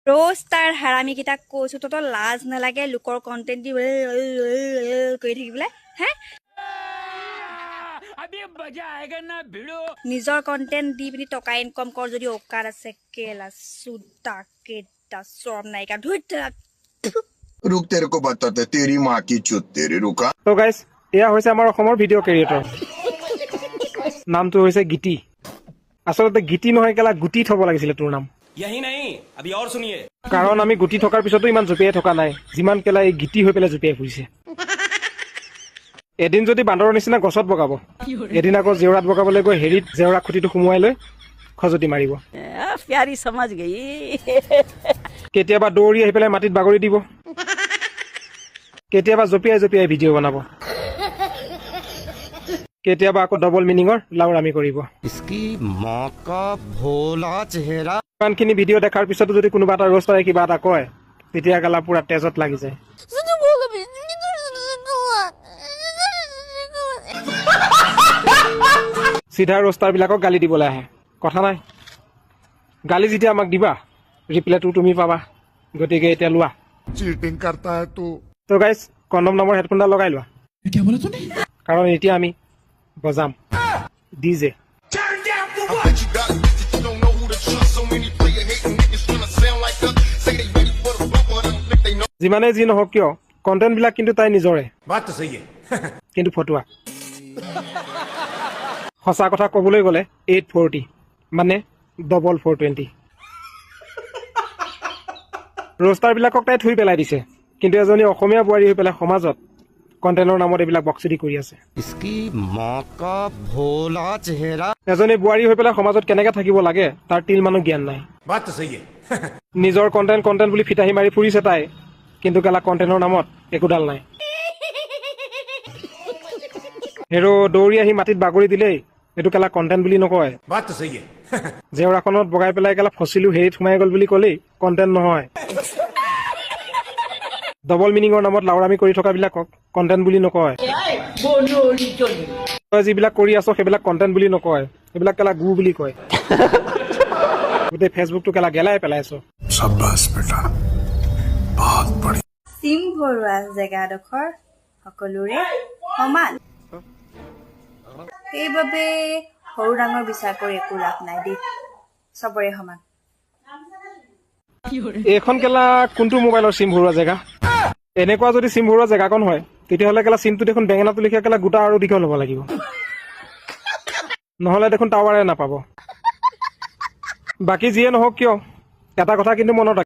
रोज तार हारामी किताक কৈছো তো লাজ নালাগে লোকৰ কন্টেন্ট দি কৰি থাকিবলে হে अभी मजा आएगा ना भिड़ो নিজৰ কন্টেন্ট দি পিনি টকা ইনকাম কৰ যদি অকার আছে কেলা সুতা কেটা শরম নাইকা ধুইত रुक तेरे को बताते तेरी माँ की चुत तेरी रुका তো গাইস এয়া হৈছে আমাৰ অসমৰ ভিডিঅ' ক্ৰিয়েটৰ নামটো হৈছে গীতি আসলতে গীতি নহয় কেলা গুটি থব লাগিছিল তোৰ নাম यही नहीं अभी और सुनिए কাৰণ আমি গুটি থকাৰ পিছতো ইমান জুপিয়াই থকা নাই যিমান কেলা এই গীতি হৈ পেলাই জুপিয়াই ফুৰিছে এদিন যদি বান্দৰৰ নিচিনা গছত বগাব এদিন আকৌ জেওৰাত বগাবলৈ গৈ হেৰিত জেওৰা খুঁটিটো সুমুৱাই লৈ খজতি মাৰিব प्यारी समझ गई কেতিয়াবা দৌৰি আহি পেলাই মাটিত বাগৰি দিব কেতিয়াবা জপিয়াই জপিয়াই ভিডিঅ' বনাব কেতিয়াবা আকৌ ডবল মিনিঙৰ লাউৰামি কৰিব इसकी माँ का भोला चेहरा ইমানখিনি ভিডিঅ' দেখাৰ পিছতো যদি কোনোবা এটা ৰোষ্ট পাই কিবা এটা কয় তেতিয়া গেলা পুৰা তেজত লাগি যায় চিধা ৰোষ্টাৰবিলাকক গালি দিবলৈ আহে কথা নাই গালি যেতিয়া আমাক দিবা ৰিপ্লাইটো তুমি পাবা গতিকে এতিয়া লোৱা चीटिंग करता है तू তো গাইজ কণ্ডম নামৰ হেডফোনডাল লগাই লোৱা কাৰণ এতিয়া আমি বজাম ডিজে যিমানেই যি নহওক কিয় কণ্টেণ্টবিলাক কিন্তু তাই নিজৰে बात तो सही है কিন্তু ফটুৱা সঁচা কথা ক'বলৈ গ'লে 840 মানে ডবল 420 ৰোষ্টাৰবিলাকক তাই থুই পেলাই দিছে কিন্তু এজনী অসমীয়া বোৱাৰী হৈ পেলাই সমাজত কণ্টেণ্টৰ নামত এইবিলাক বক্সিদি কৰি আছে इसकी माँ का भोला चेहरा এজনী বোৱাৰী হৈ পেলাই সমাজত কেনেকৈ থাকিব লাগে তাৰ তিল মানুহ জ্ঞান নাই बात तो सही है নিজৰ কণ্টেণ্ট বুলি ফিতাহি মাৰি ফুৰিছে তাই কিন্তু কেলা কণ্টেণ্টৰ নামত একোডাল নাই হেৰো দৌৰি আহি মাটিত বাগৰি দিলেই এইটো কেলা কণ্টেণ্ট বুলি নকয় बात तो सही है জেওৰাখনত বগাই পেলাই কেলা ফচিলো হেৰিত সোমাই গ'ল বুলি ক'লেই কণ্টেণ্ট নহয় ডবল মিনিঙৰ নামত লাউৰামি কৰি থকাবিলাকক কণ্টেণ্ট বুলি নকয় তই যিবিলাক কৰি আছ সেইবিলাক কণ্টেণ্ট বুলি নকয় সেইবিলাক কেলা গু বুলি কয় গোটেই ফেচবুকটো কেলা গেলাই পেলাইছ शाबाश बेटा बहुत बढ़िया সিম ভৰুৱা জেগাডোখৰ সকলোৰে সমান সেইবাবে সৰু ডাঙৰ বিচাৰ কৰি একো লাভ নাই দেই চবৰে সমান এইখন কেলা কোনটো মোবাইলৰ চিম ভৰোৱা জেগা এনেকুৱা যদি চিম ভৰোৱা জেগাকণ হয় তেতিয়াহ'লে কেলা চিমটো দেখোন বেঙেনাটো লিখা কেলা গোটা আৰু দীঘল হ'ব লাগিব নহ'লে দেখোন টাৱাৰে নাপাব বাকী যিয়ে নহওক কিয় এটা কথা কিন্তু মনত